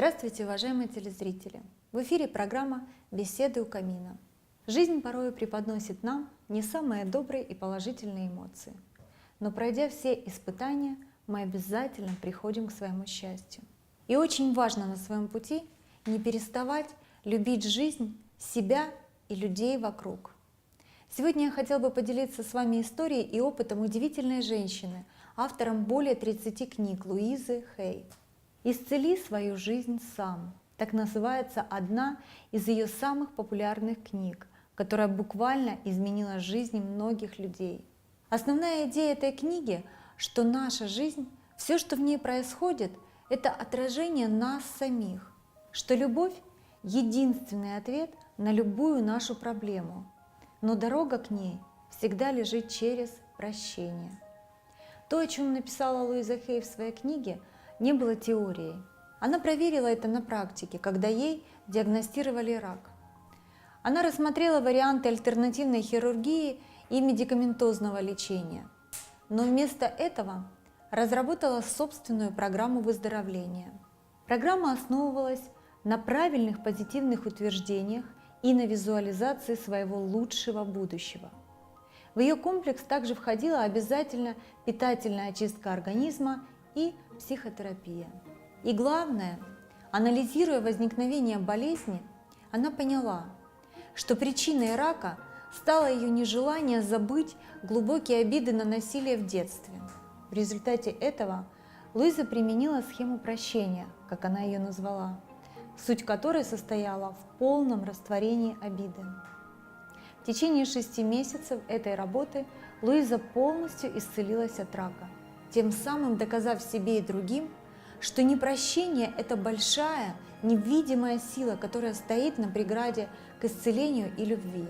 Здравствуйте, уважаемые телезрители! В эфире программа «Беседы у камина». Жизнь порой преподносит нам не самые добрые и положительные эмоции. Но пройдя все испытания, мы обязательно приходим к своему счастью. И очень важно на своем пути не переставать любить жизнь, себя и людей вокруг. Сегодня я хотела бы поделиться с вами историей и опытом удивительной женщины, автором более 30 книг Луизы Хей. «Исцели свою жизнь сам» — так называется одна из ее самых популярных книг, которая буквально изменила жизни многих людей. Основная идея этой книги, что наша жизнь, все, что в ней происходит, это отражение нас самих, что любовь — единственный ответ на любую нашу проблему, но дорога к ней всегда лежит через прощение. То, о чем написала Луиза Хей в своей книге, не было теорией. Она проверила это на практике, когда ей диагностировали рак. Она рассмотрела варианты альтернативной хирургии и медикаментозного лечения, но вместо этого разработала собственную программу выздоровления. Программа основывалась на правильных позитивных утверждениях и на визуализации своего лучшего будущего. В ее комплекс также входила обязательно питательная очистка организма и психотерапия. И главное, анализируя возникновение болезни, она поняла, что причиной рака стало ее нежелание забыть глубокие обиды на насилие в детстве. В результате этого Луиза применила схему прощения, как она ее назвала, суть которой состояла в полном растворении обиды. В течение 6 месяцев этой работы Луиза полностью исцелилась от рака, тем самым доказав себе и другим, что непрощение – это большая, невидимая сила, которая стоит на преграде к исцелению и любви.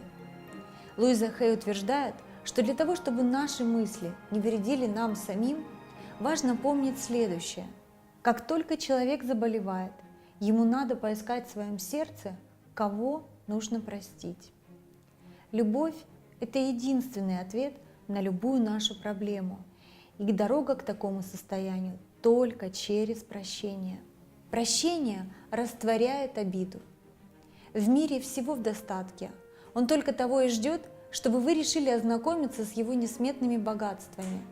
Луиза Хей утверждает, что для того, чтобы наши мысли не вредили нам самим, важно помнить следующее. Как только человек заболевает, ему надо поискать в своем сердце, кого нужно простить. Любовь – это единственный ответ на любую нашу проблему. И дорога к такому состоянию только через прощение. Прощение растворяет обиду. В мире всего в достатке. Он только того и ждет, чтобы вы решили ознакомиться с его несметными богатствами.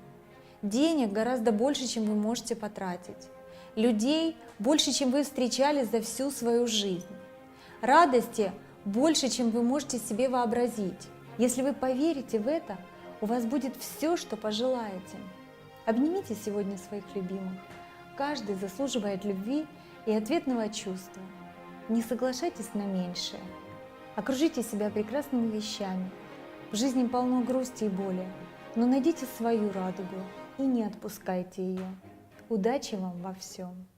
Денег гораздо больше, чем вы можете потратить. Людей больше, чем вы встречали за всю свою жизнь. Радости больше, чем вы можете себе вообразить. Если вы поверите в это, у вас будет все, что пожелаете. Обнимите сегодня своих любимых. Каждый заслуживает любви и ответного чувства. Не соглашайтесь на меньшее. Окружите себя прекрасными вещами. В жизни полно грусти и боли, но найдите свою радугу и не отпускайте ее. Удачи вам во всем!